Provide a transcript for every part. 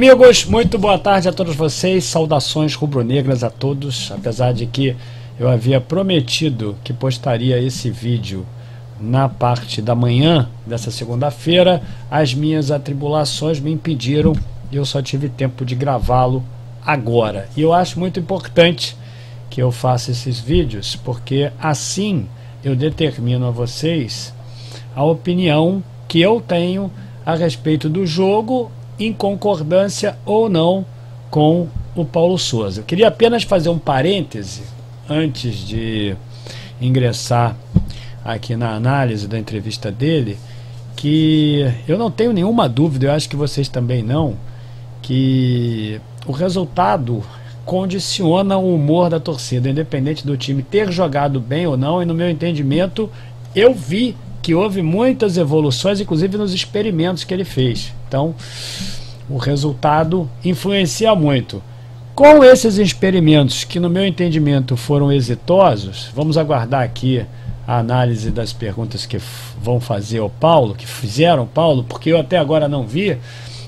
amigos, muito boa tarde a todos vocês, saudações rubro-negras a todos, apesar de que eu havia prometido que postaria esse vídeo na parte da manhã dessa segunda-feira, as minhas atribulações me impediram e eu só tive tempo de gravá-lo agora. E eu acho muito importante que eu faça esses vídeos, porque assim eu determino a vocês a opinião que eu tenho a respeito do jogo, em concordância ou não com o Paulo Sousa. Eu queria apenas fazer um parêntese antes de ingressar aqui na análise da entrevista dele, que eu não tenho nenhuma dúvida, eu acho que vocês também não, que o resultado condiciona o humor da torcida, independente do time ter jogado bem ou não, e no meu entendimento eu vi que houve muitas evoluções, inclusive nos experimentos que ele fez. Então, o resultado influencia muito. Com esses experimentos, que no meu entendimento foram exitosos, vamos aguardar aqui a análise das perguntas que vão fazer ao Paulo, que fizeram Paulo, porque eu até agora não vi.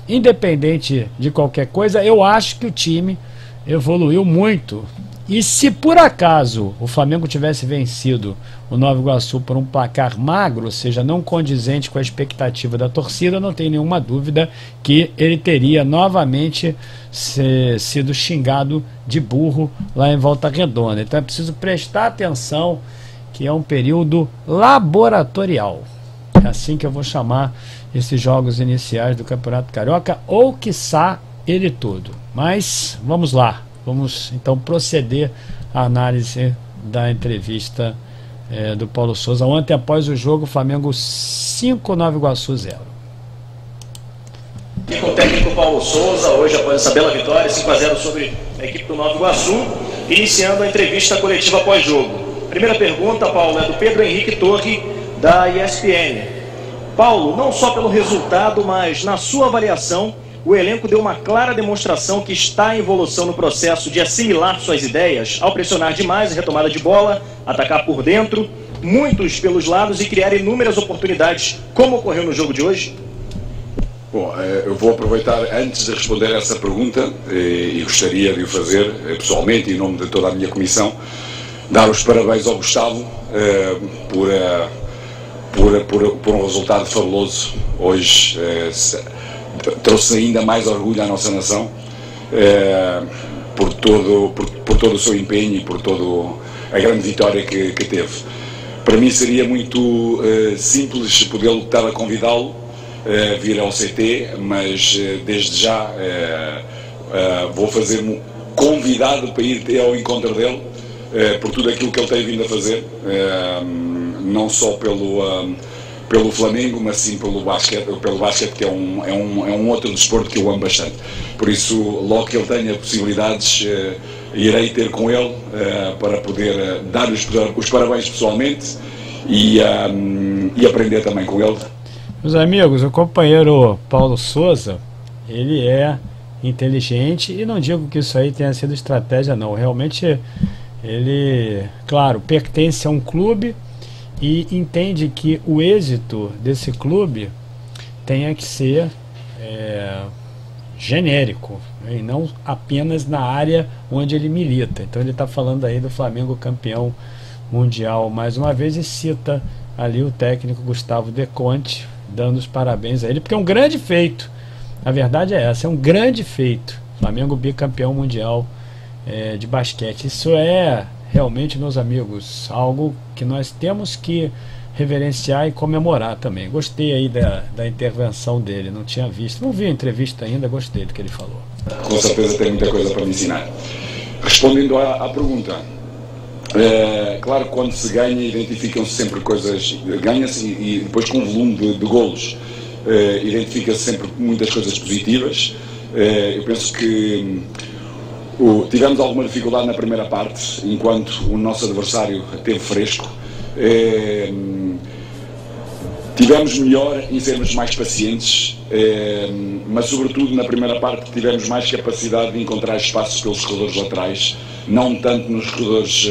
Independente de qualquer coisa, eu acho que o time evoluiu muito. E se por acaso o Flamengo tivesse vencido o Nova Iguaçu por um placar magro, ou seja, não condizente com a expectativa da torcida, não tenho nenhuma dúvida que ele teria novamente sido xingado de burro lá em Volta Redonda. Então é preciso prestar atenção que é um período laboratorial. É assim que eu vou chamar esses jogos iniciais do Campeonato Carioca, ou quiçá ele todo. Mas vamos lá. Vamos então proceder à análise da entrevista do Paulo Sousa. Ontem, após o jogo, Flamengo 5, Nova Iguaçu 0. E com o técnico Paulo Sousa, hoje após essa bela vitória, 5-0 sobre a equipe do Nova Iguaçu, iniciando a entrevista coletiva pós-jogo. Primeira pergunta, Paulo, é do Pedro Henrique Torre, da ESPN. Paulo, não só pelo resultado, mas na sua avaliação, o elenco deu uma clara demonstração que está em evolução no processo de assimilar suas ideias ao pressionar demais a retomada de bola, atacar por dentro, muitos pelos lados e criar inúmeras oportunidades, como ocorreu no jogo de hoje? Bom, eu vou aproveitar, antes de responder a essa pergunta, e gostaria de o fazer pessoalmente, em nome de toda a minha comissão, dar os parabéns ao Gustavo por um resultado fabuloso hoje. Trouxe ainda mais orgulho à nossa nação por todo o seu empenho e por toda a grande vitória que teve. Para mim seria muito simples poder estar a convidá-lo a vir ao CT, mas desde já vou fazer-me convidado para ir ao encontro dele por tudo aquilo que ele tem vindo a fazer, não só pelo Flamengo, mas sim pelo basquete, que é um outro desporto que eu amo bastante. Por isso, logo que ele tenha possibilidades, irei ter com ele para poder dar os parabéns pessoalmente e aprender também com ele. Meus amigos, o companheiro Paulo Sousa, ele é inteligente, e não digo que isso aí tenha sido estratégia não, realmente ele, claro, pertence a um clube e entende que o êxito desse clube tenha que ser genérico, né, e não apenas na área onde ele milita. Então ele está falando aí do Flamengo campeão mundial mais uma vez, e cita ali o técnico Gustavo De Conte, dando os parabéns a ele, porque é um grande feito. A verdade é essa, é um grande feito. Flamengo bicampeão mundial de basquete. Isso é realmente, meus amigos, algo que nós temos que reverenciar e comemorar também. Gostei aí da intervenção dele, não tinha visto, não vi a entrevista ainda, gostei do que ele falou. Com certeza tem muita coisa para me ensinar. Respondendo à pergunta, claro que quando se ganha identificam-se sempre coisas, ganha-se e depois com o volume de golos identifica-se sempre muitas coisas positivas. Eu penso que tivemos alguma dificuldade na primeira parte, enquanto o nosso adversário esteve fresco. Tivemos melhor em sermos mais pacientes, mas sobretudo na primeira parte tivemos mais capacidade de encontrar espaços pelos corredores laterais, não tanto nos corredores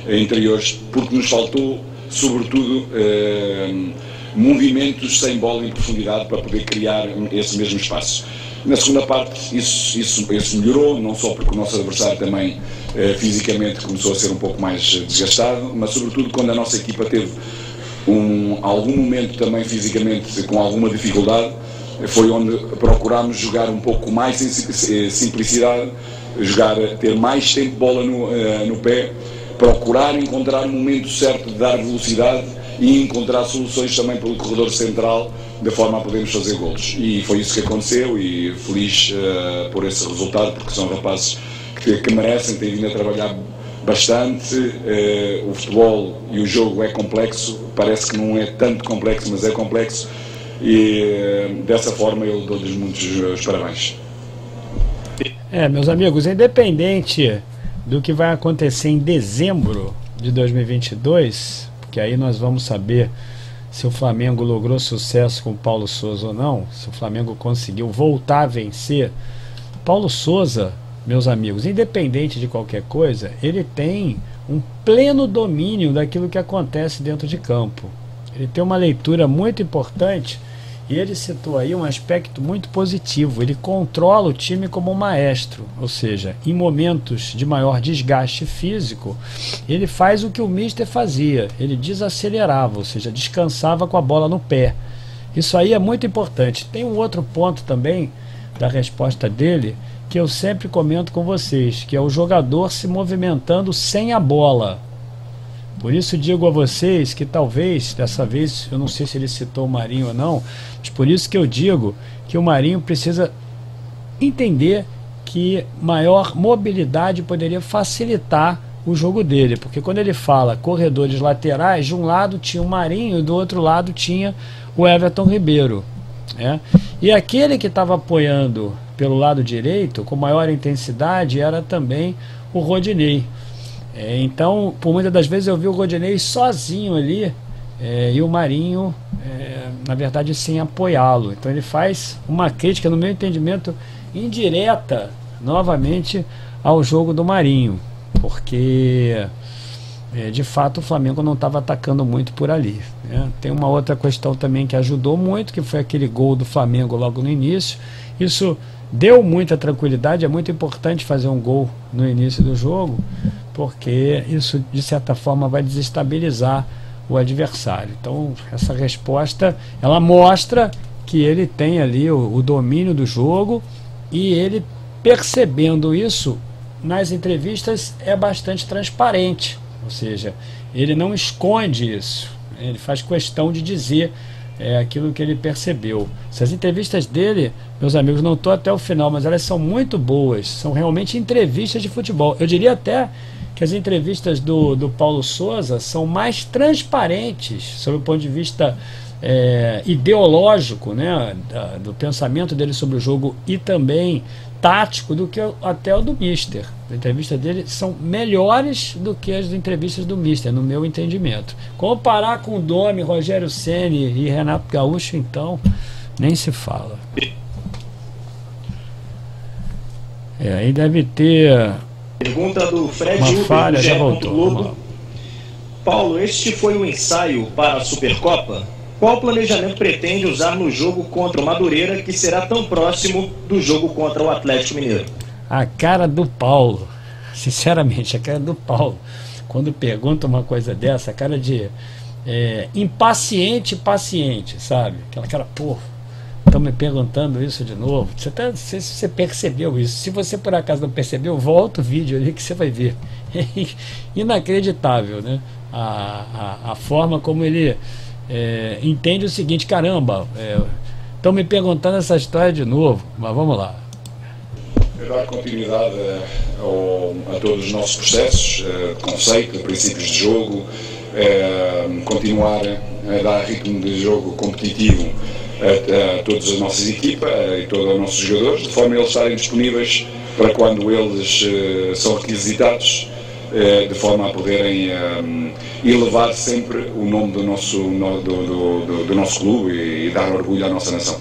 interiores, porque nos faltou sobretudo movimentos sem bola em profundidade para poder criar esse mesmo espaço. Na segunda parte isso melhorou, não só porque o nosso adversário também fisicamente começou a ser um pouco mais desgastado, mas sobretudo quando a nossa equipa teve algum momento também fisicamente com alguma dificuldade, foi onde procurámos jogar um pouco mais em simplicidade, ter mais tempo de bola no pé, procurar encontrar o momento certo de dar velocidade e encontrar soluções também pelo corredor central, de forma a podermos fazer golos. E foi isso que aconteceu, e feliz por esse resultado, porque são rapazes que merecem, têm vindo a trabalhar bastante. O futebol e o jogo é complexo, parece que não é tanto complexo, mas é complexo, e dessa forma eu dou-lhes muitos parabéns. Meus amigos, independente do que vai acontecer em dezembro de 2022, porque aí nós vamos saber se o Flamengo logrou sucesso com o Paulo Souza ou não, se o Flamengo conseguiu voltar a vencer. Paulo Souza, meus amigos, independente de qualquer coisa, ele tem um pleno domínio daquilo que acontece dentro de campo. Ele tem uma leitura muito importante, e ele citou aí um aspecto muito positivo. Ele controla o time como um maestro, ou seja, em momentos de maior desgaste físico, ele faz o que o Mister fazia, ele desacelerava, ou seja, descansava com a bola no pé. Isso aí é muito importante. Tem um outro ponto também da resposta dele, que eu sempre comento com vocês, que é o jogador se movimentando sem a bola. Por isso digo a vocês que talvez, dessa vez, eu não sei se ele citou o Marinho ou não, mas por isso que eu digo que o Marinho precisa entender que maior mobilidade poderia facilitar o jogo dele, porque quando ele fala corredores laterais, de um lado tinha o Marinho e do outro lado tinha o Everton Ribeiro, né? E aquele que estava apoiando pelo lado direito com maior intensidade era também o Rodinei. Então, por muitas das vezes eu vi o Rodinei sozinho ali, e o Marinho, na verdade, sem apoiá-lo. Então ele faz uma crítica, no meu entendimento, indireta, novamente, ao jogo do Marinho, porque de fato o Flamengo não estava atacando muito por ali, né? Tem uma outra questão também que ajudou muito, que foi aquele gol do Flamengo logo no início. Isso deu muita tranquilidade. É muito importante fazer um gol no início do jogo, porque isso de certa forma vai desestabilizar o adversário. Então essa resposta, ela mostra que ele tem ali o domínio do jogo, e ele, percebendo isso nas entrevistas, é bastante transparente, ou seja, ele não esconde isso, ele faz questão de dizer aquilo que ele percebeu. Essas entrevistas dele, meus amigos, não estou até o final, mas elas são muito boas, são realmente entrevistas de futebol. Eu diria até que as entrevistas do Paulo Souza são mais transparentes sob o ponto de vista ideológico, né, do pensamento dele sobre o jogo, e também tático, do que até o do Mister. As entrevistas dele são melhores do que as entrevistas do Mister, no meu entendimento. Comparar com Domi, Rogério Ceni e Renato Gaúcho, então, nem se fala. Aí deve ter... Pergunta do Fred uma falha, já voltou. Paulo, este foi o ensaio para a Supercopa? Qual planejamento pretende usar no jogo contra o Madureira, que será tão próximo do jogo contra o Atlético Mineiro? A cara do Paulo, sinceramente, a cara do Paulo, quando pergunta uma coisa dessa, a cara de impaciente, sabe? Aquela cara, pô, estão me perguntando isso de novo. Não sei se você percebeu isso. Se você por acaso não percebeu, volta o vídeo ali que você vai ver. Inacreditável, né? A forma como ele entende o seguinte: caramba, estão me perguntando essa história de novo, mas vamos lá. Dar continuidade a todos os nossos processos de conceito, de princípios de jogo, continuar a dar ritmo de jogo competitivo a todas as nossas equipas e todos os nossos jogadores, de forma a eles estarem disponíveis para quando eles são requisitados, de forma a poderem elevar sempre o nome do nosso clube e dar orgulho à nossa nação.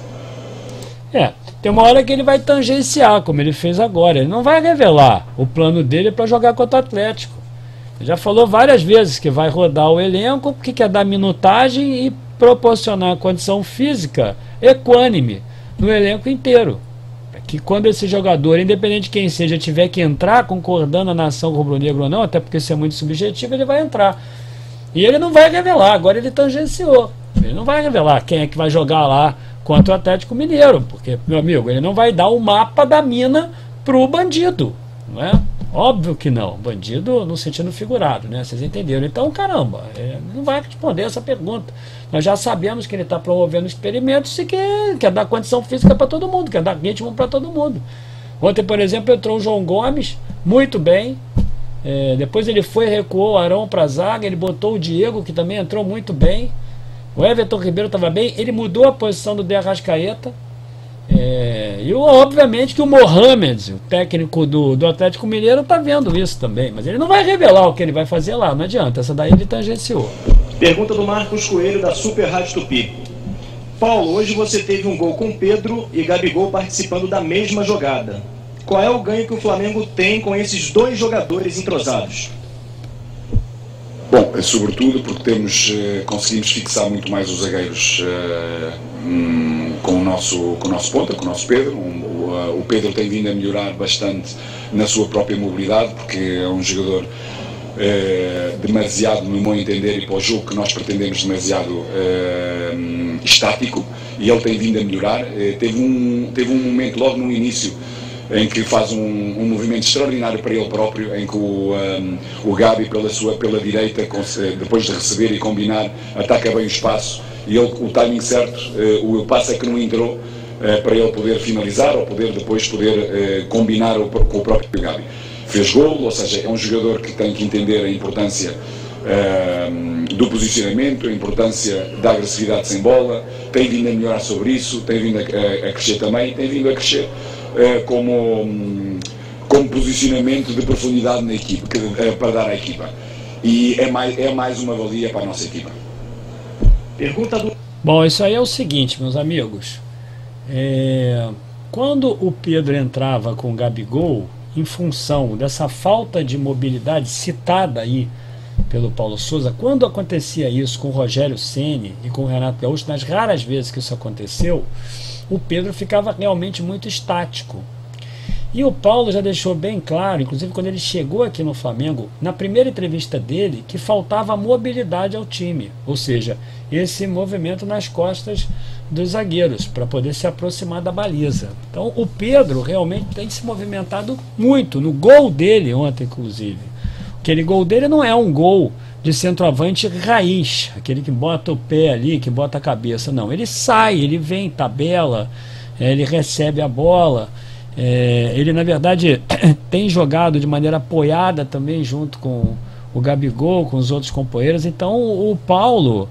Tem uma hora que ele vai tangenciar, como ele fez agora. Ele não vai revelar o plano dele para jogar contra o Atlético. Ele já falou várias vezes que vai rodar o elenco, porque quer dar minutagem e proporcionar condição física equânime no elenco inteiro, para que quando esse jogador, independente de quem seja, tiver que entrar concordando a nação rubro-negra ou não, até porque isso é muito subjetivo, ele vai entrar. E ele não vai revelar, agora ele tangenciou. Ele não vai revelar quem é que vai jogar lá contra o Atlético Mineiro, porque, meu amigo, ele não vai dar o mapa da mina pro bandido, não é? Óbvio que não, bandido no sentido figurado, né? Vocês entenderam? Então, caramba, ele não vai responder essa pergunta. Nós já sabemos que ele está promovendo experimentos e que quer dar condição física para todo mundo, quer dar ritmo para todo mundo. Ontem, por exemplo, entrou o João Gomes, muito bem. Depois ele recuou o Arão para a zaga, ele botou o Diego, que também entrou muito bem. O Everton Ribeiro estava bem, ele mudou a posição do De Arrascaeta. E obviamente que o Mohamed, o técnico do Atlético Mineiro, está vendo isso também, mas ele não vai revelar o que ele vai fazer lá, não adianta, essa daí ele tangenciou. Pergunta do Marcos Coelho, da Super Rádio Tupi. Paulo, hoje você teve um gol com Pedro e Gabigol participando da mesma jogada. Qual é o ganho que o Flamengo tem com esses dois jogadores entrosados? Bom, sobretudo porque conseguimos fixar muito mais os zagueiros com o nosso ponta, com o nosso Pedro. O Pedro tem vindo a melhorar bastante na sua própria mobilidade, porque é um jogador demasiado, no meu entender, e para o jogo que nós pretendemos, demasiado estático, e ele tem vindo a melhorar. Teve um momento logo no início em que faz um movimento extraordinário para ele próprio, em que o Gabi pela direita, depois de receber e combinar, ataca bem o espaço, e ele, o timing certo, o passe é que não entrou para ele poder finalizar ou depois combinar com o próprio Gabi. Fez gol, ou seja, é um jogador que tem que entender a importância do posicionamento, a importância da agressividade sem bola, tem vindo a melhorar sobre isso, tem vindo a crescer também, tem vindo a crescer como posicionamento de profundidade na equipa, para dar à equipa. E é mais uma valia para a nossa equipa. Pergunta do... Bom, isso aí é o seguinte, meus amigos. Quando o Pedro entrava com o Gabigol, em função dessa falta de mobilidade citada aí pelo Paulo Souza, quando acontecia isso com o Rogério Ceni e com o Renato Gaúcho, nas raras vezes que isso aconteceu, o Pedro ficava realmente muito estático. E o Paulo já deixou bem claro, inclusive quando ele chegou aqui no Flamengo, na primeira entrevista dele, que faltava mobilidade ao time, ou seja, esse movimento nas costas dos zagueiros, para poder se aproximar da baliza. Então o Pedro realmente tem se movimentado muito, no gol dele ontem inclusive. Aquele gol dele não é um gol de centroavante raiz, aquele que bota o pé ali, que bota a cabeça, não. Ele sai, ele vem, tabela, ele recebe a bola, ele na verdade tem jogado de maneira apoiada também junto com o Gabigol, com os outros companheiros. Então o Paulo,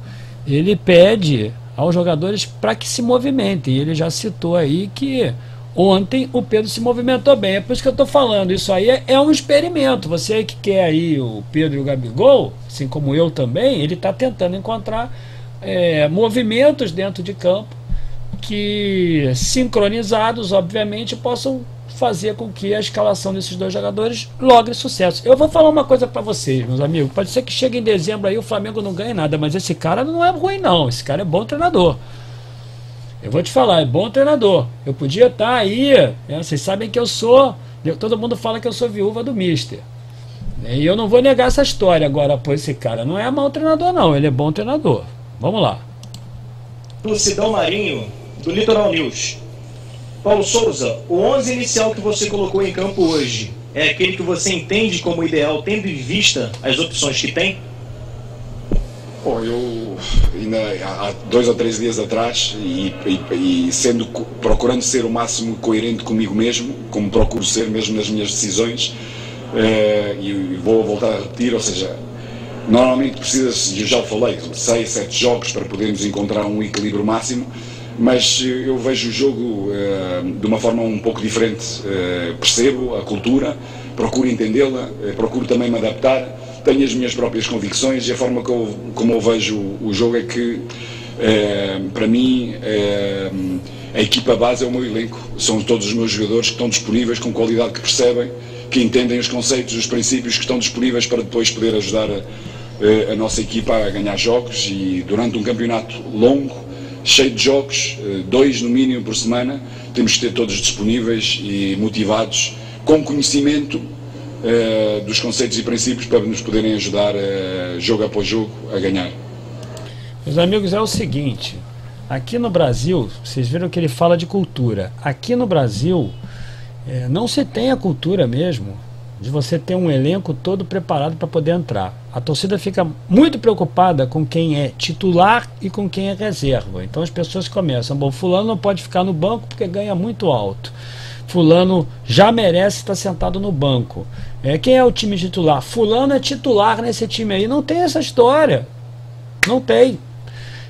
ele pede aos jogadores para que se movimentem. Ele já citou aí que ontem o Pedro se movimentou bem. É por isso que eu estou falando, isso aí é um experimento. Você que quer aí o Pedro e o Gabigol, assim como eu também, ele está tentando encontrar movimentos dentro de campo que, sincronizados, obviamente, possam fazer com que a escalação desses dois jogadores logre sucesso. Eu vou falar uma coisa para vocês, meus amigos. Pode ser que chegue em dezembro aí o Flamengo não ganhe nada, mas esse cara não é ruim não. Esse cara é bom treinador. Eu vou te falar, é bom treinador. Eu podia estar aí, vocês sabem que todo mundo fala que eu sou viúva do Mister. E eu não vou negar essa história. Agora, pô, esse cara não é mau treinador não, ele é bom treinador. Vamos lá. Do Sidão Marinho, do Litoral News. Paulo Souza, o 11 inicial que você colocou em campo hoje é aquele que você entende como ideal, tendo em vista as opções que tem? Bom, eu ainda há 2 ou 3 dias atrás, procurando ser o máximo coerente comigo mesmo, como procuro ser mesmo nas minhas decisões, e vou voltar a repetir, ou seja, normalmente precisas, eu já falei, 6, 7 jogos para podermos encontrar um equilíbrio máximo, mas eu vejo o jogo de uma forma um pouco diferente. Percebo a cultura, procuro entendê-la, procuro também me adaptar, tenho as minhas próprias convicções, e a forma como eu vejo o jogo é que, para mim, a equipa base é o meu elenco, são todos os meus jogadores que estão disponíveis, com qualidade, que percebem, que entendem os conceitos, os princípios, que estão disponíveis para depois poder ajudar a nossa equipa a ganhar jogos, e durante um campeonato longo, cheio de jogos, 2 no mínimo por semana, temos que ter todos disponíveis e motivados, com conhecimento dos conceitos e princípios para nos poderem ajudar, jogo após jogo, a ganhar. Meus amigos, é o seguinte, aqui no Brasil, vocês viram que ele fala de cultura, aqui no Brasil não se tem a cultura mesmo de você ter um elenco todo preparado para poder entrar. A torcida fica muito preocupada com quem é titular e com quem é reserva. Então as pessoas começam, bom, fulano não pode ficar no banco porque ganha muito alto. Fulano já merece estar sentado no banco. Quem é o time titular? Fulano é titular nesse time aí. Não tem essa história. Não tem.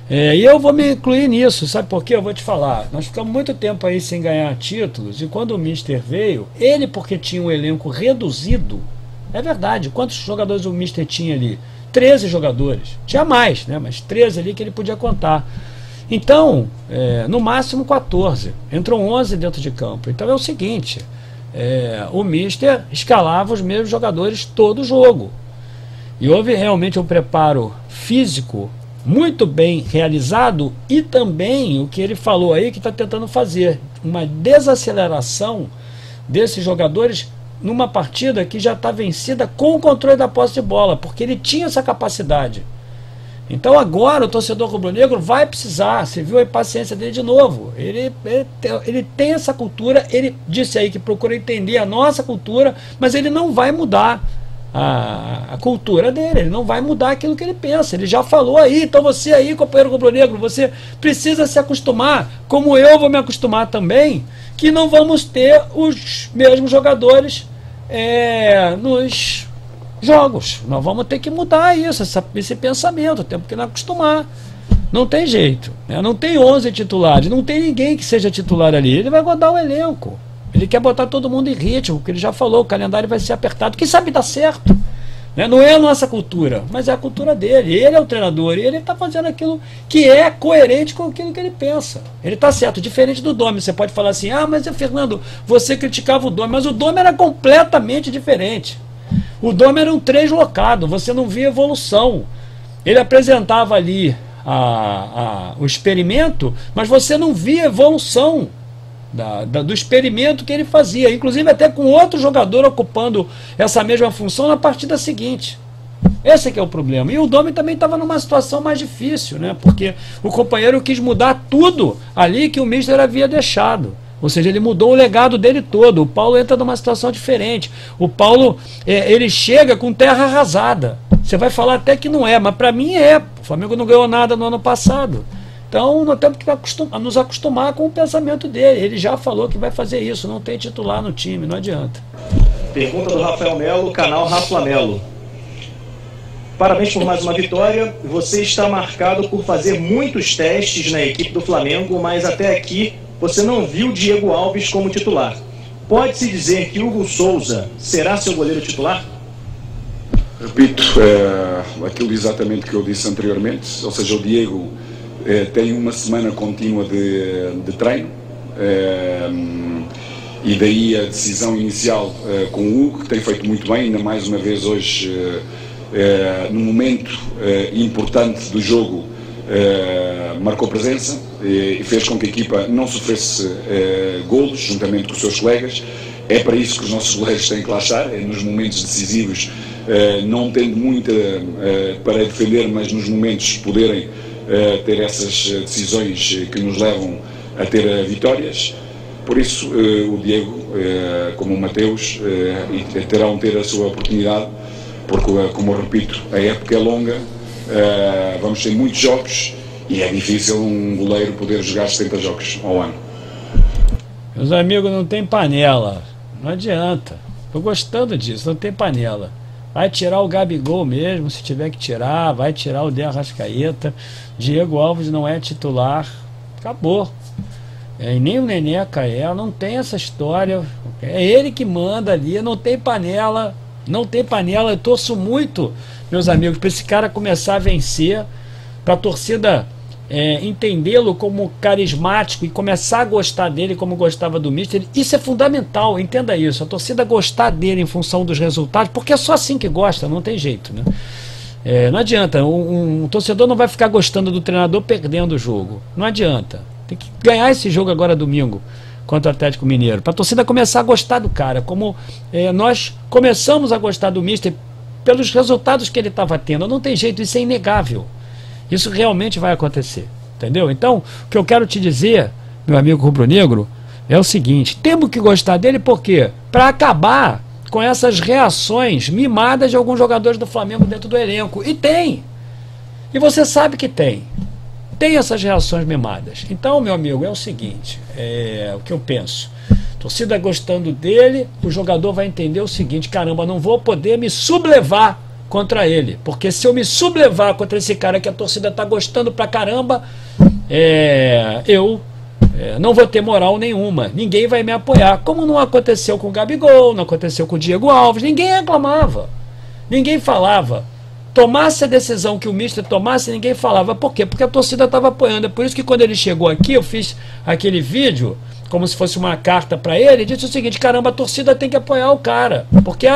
E eu vou me incluir nisso, sabe por quê? Eu vou te falar, nós ficamos muito tempo aí sem ganhar títulos, e quando o Mister veio, ele, porque tinha um elenco reduzido, é verdade, quantos jogadores o Mister tinha ali? 13 jogadores, tinha mais, né? Mas 13 ali que ele podia contar. Então, no máximo 14, entram 11 dentro de campo. Então é o seguinte, o Mister escalava os mesmos jogadores todo jogo, e houve realmente um preparo físico muito bem realizado, e também o que ele falou aí que está tentando fazer, uma desaceleração desses jogadores numa partida que já está vencida com o controle da posse de bola, porque ele tinha essa capacidade. Então agora o torcedor rubro-negro vai precisar, você viu a impaciência dele de novo, ele tem essa cultura, ele disse aí que procura entender a nossa cultura, mas ele não vai mudar a cultura dele, ele não vai mudar aquilo que ele pensa, ele já falou aí. Então você aí, companheiro rubro-negro, você precisa se acostumar, como eu vou me acostumar também, que não vamos ter os mesmos jogadores nos jogos. Nós vamos ter que mudar isso, esse pensamento, temos que nos acostumar, não tem jeito, né? Não tem 11 titulares, não tem ninguém que seja titular ali, ele vai rodar o elenco. Ele quer botar todo mundo em ritmo, porque ele já falou, o calendário vai ser apertado. Quem sabe dá certo, né? Não é a nossa cultura, mas é a cultura dele. Ele é o treinador e ele está fazendo aquilo que é coerente com aquilo que ele pensa. Ele está certo, diferente do Domi. Você pode falar assim, mas Fernando, você criticava o Domi, mas o Domi era completamente diferente. O Domi era um translocado, você não via evolução. Ele apresentava ali o experimento, mas você não via evolução do experimento que ele fazia, inclusive até com outro jogador ocupando essa mesma função na partida seguinte. Esse que é o problema. E o Domi também estava numa situação mais difícil, né? Porque o companheiro quis mudar tudo ali que o Mister havia deixado. Ou seja, ele mudou o legado dele todo. O Paulo entra numa situação diferente. O Paulo, ele chega com terra arrasada. Você vai falar até que não é, mas para mim é. O Flamengo não ganhou nada no ano passado. Então nós temos que nos acostumar com o pensamento dele. Ele já falou que vai fazer isso, não tem titular no time, não adianta. Pergunta do Rafael Melo, canal Rafa Melo. Parabéns por mais uma vitória. Você está marcado por fazer muitos testes na equipe do Flamengo, mas até aqui você não viu Diego Alves como titular. Pode-se dizer que Hugo Souza será seu goleiro titular? Repito aquilo exatamente que eu disse anteriormente, ou seja, o Diego tem uma semana contínua de treino, e daí a decisão inicial com o Hugo, que tem feito muito bem, ainda mais uma vez hoje, num momento importante do jogo, marcou presença e fez com que a equipa não sofresse golos, juntamente com os seus colegas. É para isso que os nossos goleiros têm que lá estar, nos momentos decisivos, não tendo muito para defender, mas nos momentos poderem ter essas decisões que nos levam a ter vitórias. Por isso o Diego, como o Mateus, terão de ter a sua oportunidade, porque, como eu repito, a época é longa, vamos ter muitos jogos e é difícil um goleiro poder jogar 70 jogos ao ano. Meus amigos, não tem panela, não adianta. Estou gostando disso, não tem panela. Vai tirar o Gabigol mesmo, se tiver que tirar, vai tirar o De Arrascaeta. Diego Alves não é titular, acabou. E nem o Neneca não tem essa história. É ele que manda ali, não tem panela, não tem panela. Eu torço muito, meus amigos, para esse cara começar a vencer, para a torcida entendê-lo como carismático e começar a gostar dele como gostava do Mister. Isso é fundamental, entenda isso, a torcida gostar dele em função dos resultados, porque é só assim que gosta, não tem jeito, né? Não adianta, um torcedor não vai ficar gostando do treinador perdendo o jogo. Não adianta. Tem que ganhar esse jogo agora domingo contra o Atlético Mineiro, para a torcida começar a gostar do cara, como nós começamos a gostar do Mister pelos resultados que ele estava tendo. Não tem jeito, isso é inegável. Isso realmente vai acontecer, entendeu? Então, o que eu quero te dizer, meu amigo rubro-negro, é o seguinte: temos que gostar dele, por quê? Para acabar com essas reações mimadas de alguns jogadores do Flamengo dentro do elenco. E tem. E você sabe que tem. Tem essas reações mimadas. Então, meu amigo, é o seguinte, o que eu penso. Torcida gostando dele, o jogador vai entender o seguinte: caramba, não vou poder me sublevar contra ele. Porque se eu me sublevar contra esse cara que a torcida está gostando pra caramba, eu não vou ter moral nenhuma. Ninguém vai me apoiar. Como não aconteceu com o Gabigol, não aconteceu com o Diego Alves. Ninguém reclamava. Ninguém falava. Tomasse a decisão que o Mister tomasse, ninguém falava. Por quê? Porque a torcida estava apoiando. É por isso que quando ele chegou aqui, eu fiz aquele vídeo como se fosse uma carta para ele, e disse o seguinte: caramba, a torcida tem que apoiar o cara, porque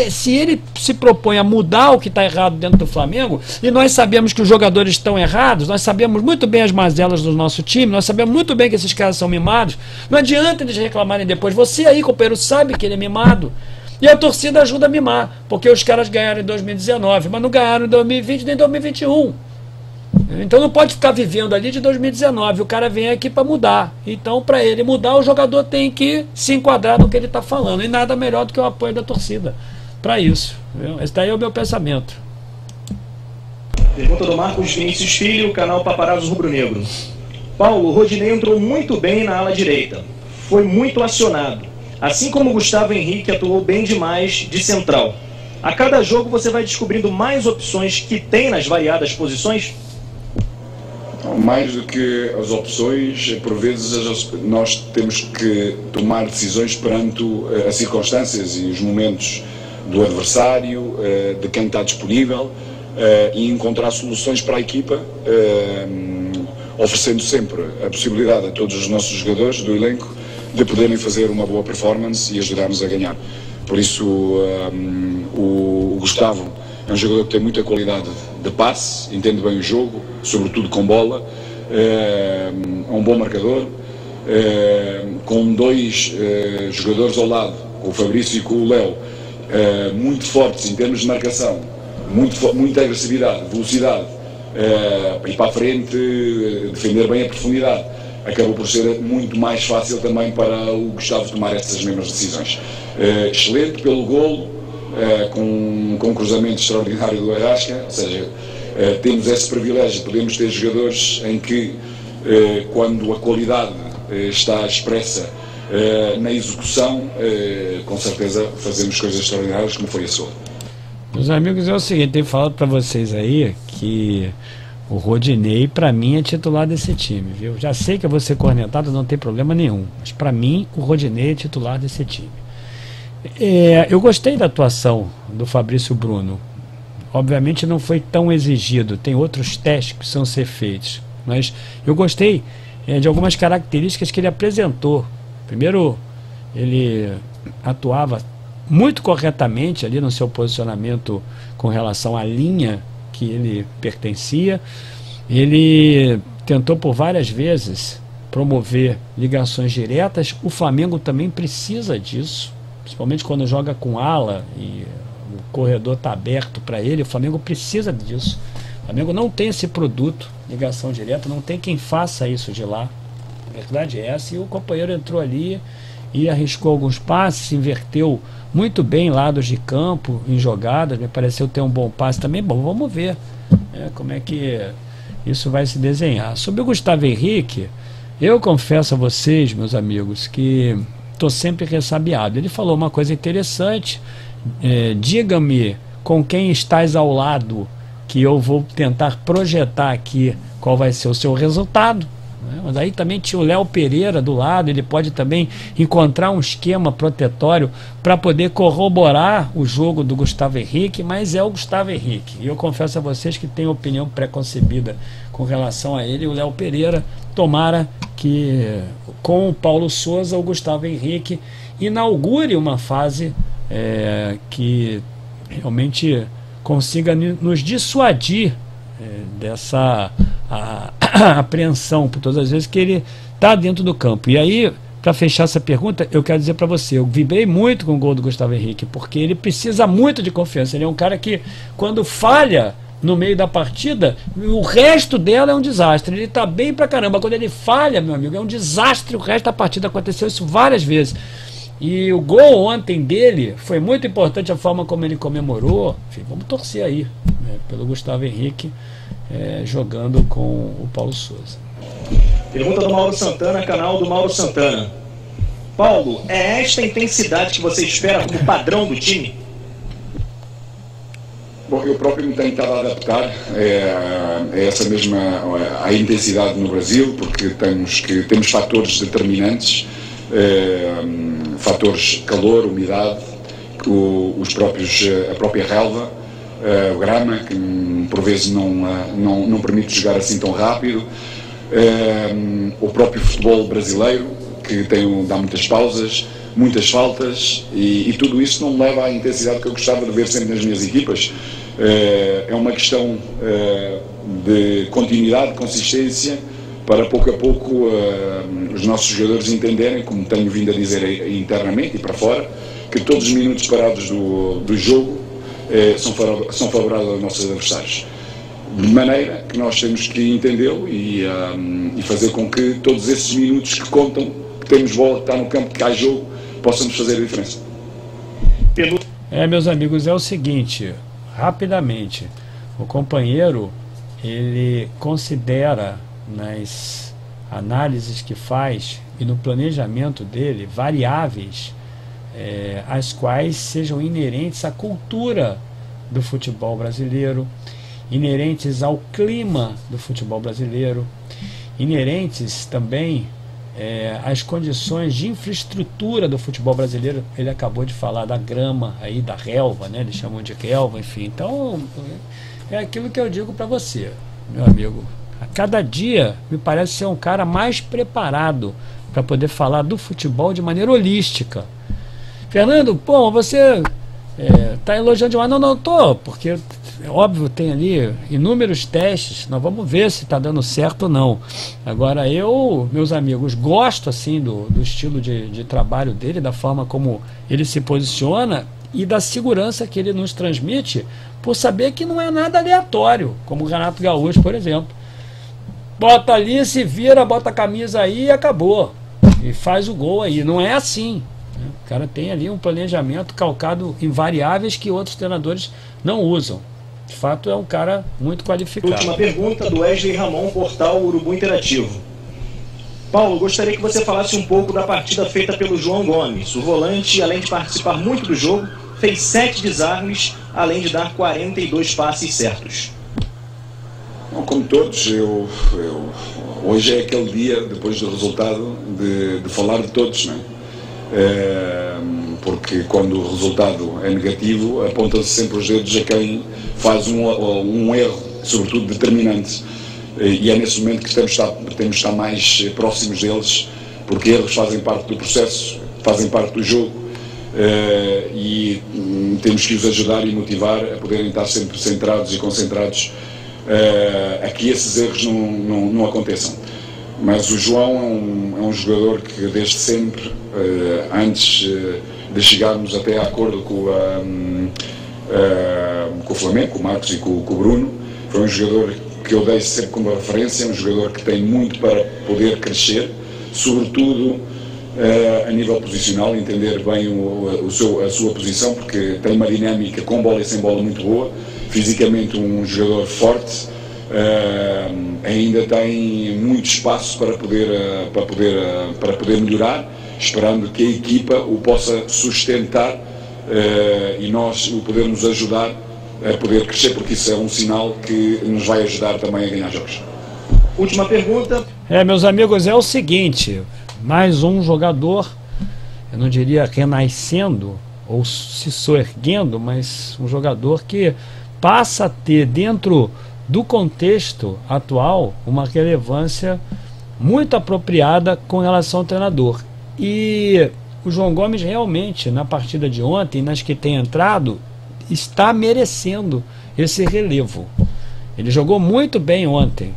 se ele se propõe a mudar o que está errado dentro do Flamengo, e nós sabemos que os jogadores estão errados, nós sabemos muito bem as mazelas do nosso time, nós sabemos muito bem que esses caras são mimados, não adianta eles reclamarem depois. Você aí, companheiro, sabe que ele é mimado, e a torcida ajuda a mimar, porque os caras ganharam em 2019, mas não ganharam em 2020 nem em 2021. Então não pode ficar vivendo ali de 2019. O cara vem aqui para mudar. Então, para ele mudar, o jogador tem que se enquadrar no que ele está falando. E nada melhor do que o apoio da torcida para isso. Viu? Esse daí é o meu pensamento. Pergunta do Marcos Vinícius Filho, canal Paparazzo Rubro Negro. Paulo, o Rodinei entrou muito bem na ala direita. Foi muito acionado. Assim como o Gustavo Henrique atuou bem demais de central. A cada jogo você vai descobrindo mais opções que tem nas variadas posições? Mais do que as opções, por vezes nós temos que tomar decisões perante as circunstâncias e os momentos do adversário, de quem está disponível, e encontrar soluções para a equipa, oferecendo sempre a possibilidade a todos os nossos jogadores do elenco de poderem fazer uma boa performance e ajudar-nos a ganhar. Por isso, o Gustavo é um jogador que tem muita qualidade de passe, entende bem o jogo, sobretudo com bola, é um bom marcador, com dois jogadores ao lado, com o Fabrício e com o Léo, muito fortes em termos de marcação, muita agressividade, velocidade, ir para a frente, defender bem a profundidade. Acabou por ser muito mais fácil também para o Gustavo tomar essas mesmas decisões. Excelente pelo golo, com um cruzamento extraordinário do Arrasca, ou seja, temos esse privilégio, podemos ter jogadores em que, quando a qualidade está expressa na execução, com certeza fazemos coisas extraordinárias, como foi a sua. Meus amigos, é o seguinte, tenho falado para vocês aí que o Rodinei, para mim, é titular desse time, viu? Já sei que eu vou ser cornetado, não tem problema nenhum, mas para mim, o Rodinei é titular desse time. Eu gostei da atuação do Fabrício Bruno. Obviamente não foi tão exigido, tem outros testes que precisam ser feitos, mas eu gostei de algumas características que ele apresentou. Primeiro, ele atuava muito corretamente ali no seu posicionamento com relação à linha que ele pertencia. Ele tentou por várias vezes promover ligações diretas. O Flamengo também precisa disso, principalmente quando joga com ala e o corredor está aberto para ele. O Flamengo precisa disso. O Flamengo não tem esse produto, ligação direta, não tem quem faça isso de lá. A verdade é essa, e o companheiro entrou ali e arriscou alguns passes, inverteu muito bem lados de campo, em jogadas, me pareceu ter um bom passe também. Bom, vamos ver como é que isso vai se desenhar. Sobre o Gustavo Henrique, eu confesso a vocês, meus amigos, que estou sempre ressabiado. Ele falou uma coisa interessante: diga-me com quem estás ao lado, que eu vou tentar projetar aqui qual vai ser o seu resultado. Mas aí também tinha o Léo Pereira do lado, ele pode também encontrar um esquema protetório para poder corroborar o jogo do Gustavo Henrique, mas é o Gustavo Henrique. E eu confesso a vocês que tenho opinião preconcebida com relação a ele. O Léo Pereira, tomara que com o Paulo Souza, o Gustavo Henrique inaugure uma fase que realmente consiga nos dissuadir dessa apreensão por todas as vezes que ele está dentro do campo. E aí, para fechar essa pergunta, eu quero dizer para você, eu vibrei muito com o gol do Gustavo Henrique, porque ele precisa muito de confiança. Ele é um cara que, quando falha no meio da partida, o resto dela é um desastre. Ele está bem pra caramba. Quando ele falha, meu amigo, é um desastre. O resto da partida aconteceu isso várias vezes. E o gol ontem dele foi muito importante, a forma como ele comemorou. Enfim, vamos torcer aí, né, pelo Gustavo Henrique jogando com o Paulo Souza. Pergunta do Mauro Santana, canal do Mauro Santana. Paulo, é esta intensidade que você espera como padrão do time? Bom, eu próprio me tenho estado a adaptar a essa mesma a intensidade no Brasil, porque temos fatores determinantes, fatores calor, umidade, a própria relva, o grama, que por vezes não permite jogar assim tão rápido, o próprio futebol brasileiro, que dá muitas pausas, muitas faltas, e tudo isso não me leva à intensidade que eu gostava de ver sempre nas minhas equipas. É uma questão de continuidade, consistência, para pouco a pouco os nossos jogadores entenderem, como tenho vindo a dizer internamente e para fora, que todos os minutos parados do jogo são favoráveis aos nossos adversários. De maneira que nós temos que entendê-lo e fazer com que todos esses minutos que contam, que temos bola, que está no campo, que há jogo, possamos fazer a diferença. Meus amigos, é o seguinte, rapidamente, o companheiro, ele considera nas análises que faz e no planejamento dele variáveis as quais sejam inerentes à cultura do futebol brasileiro, inerentes ao clima do futebol brasileiro, inerentes também às condições de infraestrutura do futebol brasileiro. Ele acabou de falar da grama, aí, da relva, né? Eles chamam de relva, enfim. Então, é aquilo que eu digo para você, meu amigo. A cada dia me parece ser um cara mais preparado para poder falar do futebol de maneira holística. Fernando, pô, você está elogiando demais. Não estou, porque óbvio, tem ali inúmeros testes, nós vamos ver se está dando certo ou não. Agora eu, meus amigos, gosto assim do estilo de trabalho dele, da forma como ele se posiciona e da segurança que ele nos transmite, por saber que não é nada aleatório, como o Renato Gaúcho, por exemplo. Bota ali, se vira, bota a camisa aí e acabou. E faz o gol aí. Não é assim. O cara tem ali um planejamento calcado em variáveis que outros treinadores não usam. De fato, é um cara muito qualificado. Última pergunta do Wesley Ramon, portal Urubu Interativo. Paulo, gostaria que você falasse um pouco da partida feita pelo João Gomes. O volante, além de participar muito do jogo, fez 7 desarmes, além de dar 42 passes certos. Como todos, hoje é aquele dia, depois do resultado, de falar de todos, não é? Porque quando o resultado é negativo, apontam-se sempre os dedos a quem faz um erro, sobretudo determinante. E é nesse momento que temos de estar mais próximos deles, porque erros fazem parte do processo, fazem parte do jogo, e temos que os ajudar e motivar a poderem estar sempre centrados e concentrados a que esses erros não aconteçam. Mas o João é um jogador que desde sempre, antes de chegarmos até a acordo com o Flamengo, com o Marcos e com o Bruno, foi um jogador que eu dei sempre como referência, um jogador que tem muito para poder crescer, sobretudo a nível posicional, entender bem a sua posição, porque tem uma dinâmica com bola e sem bola muito boa, fisicamente um jogador forte, ainda tem muito espaço para poder melhorar, esperando que a equipa o possa sustentar e nós o podermos ajudar a poder crescer, porque isso é um sinal que nos vai ajudar também a ganhar jogos. Última pergunta. Meus amigos, é o seguinte, mais um jogador, eu não diria renascendo ou se soerguendo, mas um jogador que passa a ter dentro do contexto atual uma relevância muito apropriada com relação ao treinador. E o João Gomes realmente, na partida de ontem, nas que tem entrado, está merecendo esse relevo. Ele jogou muito bem ontem.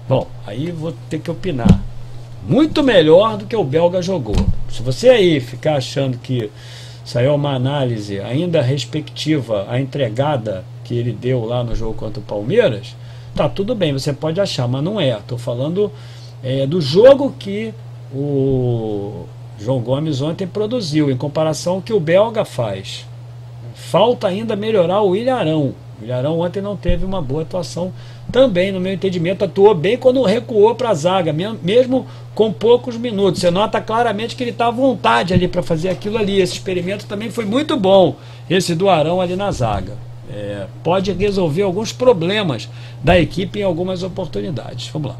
Bom, aí vou ter que opinar. Muito melhor do que o belga jogou. Se você aí ficar achando que saiu uma análise ainda respectiva à entregada que ele deu lá no jogo contra o Palmeiras, tá tudo bem, você pode achar, mas não é. Estou falando do jogo que o João Gomes ontem produziu, em comparação ao que o belga faz. Falta ainda melhorar o Ilharão. O Ilharão ontem não teve uma boa atuação também, no meu entendimento, atuou bem quando recuou para a zaga, mesmo com poucos minutos. Você nota claramente que ele está à vontade ali para fazer aquilo ali. Esse experimento também foi muito bom, esse do Arão ali na zaga. Pode resolver alguns problemas da equipe em algumas oportunidades. Vamos lá.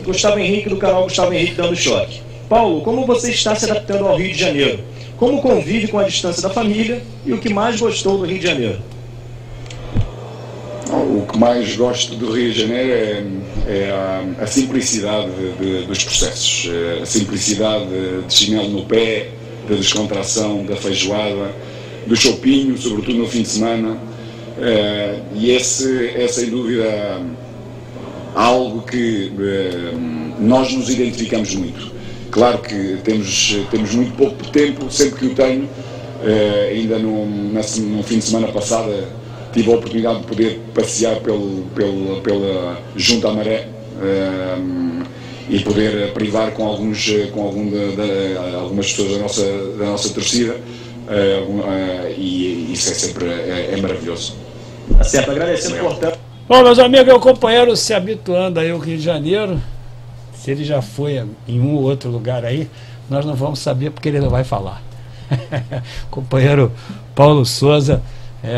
Gustavo Henrique, do canal Gustavo Henrique Dando Choque. Paulo, como você está se adaptando ao Rio de Janeiro? Como convive com a distância da família e o que mais gostou do Rio de Janeiro? O que mais gosto do Rio de Janeiro é a simplicidade dos processos, a simplicidade de chinelo no pé, da descontração, da feijoada, do choupinho, sobretudo no fim de semana, e esse é sem dúvida algo que nós nos identificamos muito. Claro que temos muito pouco tempo, sempre que o tenho, ainda no fim de semana passada tive a oportunidade de poder passear pela junto à Maré e poder privar com algumas pessoas da nossa torcida, e isso é sempre maravilhoso. Tá certo, agradecendo, portanto. Bom, meus amigos, meu companheiro se habituando aí ao Rio de Janeiro, se ele já foi em um ou outro lugar aí, nós não vamos saber porque ele não vai falar. Companheiro Paulo Souza,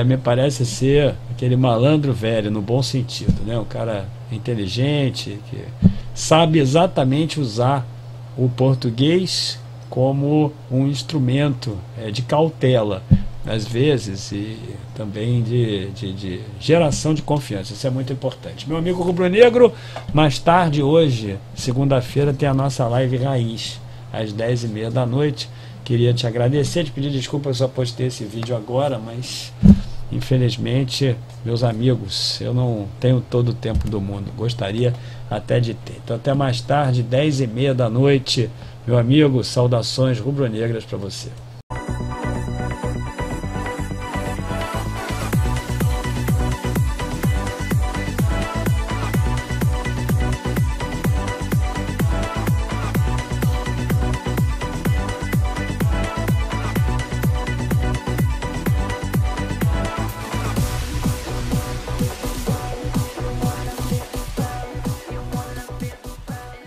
me parece ser aquele malandro velho, no bom sentido, né? Um cara inteligente, que sabe exatamente usar o português como um instrumento de cautela, às vezes, e também de geração de confiança. Isso é muito importante. Meu amigo rubro-negro, mais tarde hoje, segunda-feira, tem a nossa live raiz, às 10h30 da noite. Queria te agradecer, te pedir desculpa, eu só postei esse vídeo agora, mas infelizmente, meus amigos, eu não tenho todo o tempo do mundo, gostaria até de ter. Então até mais tarde, 10h30 da noite, meu amigo, saudações rubro-negras para você.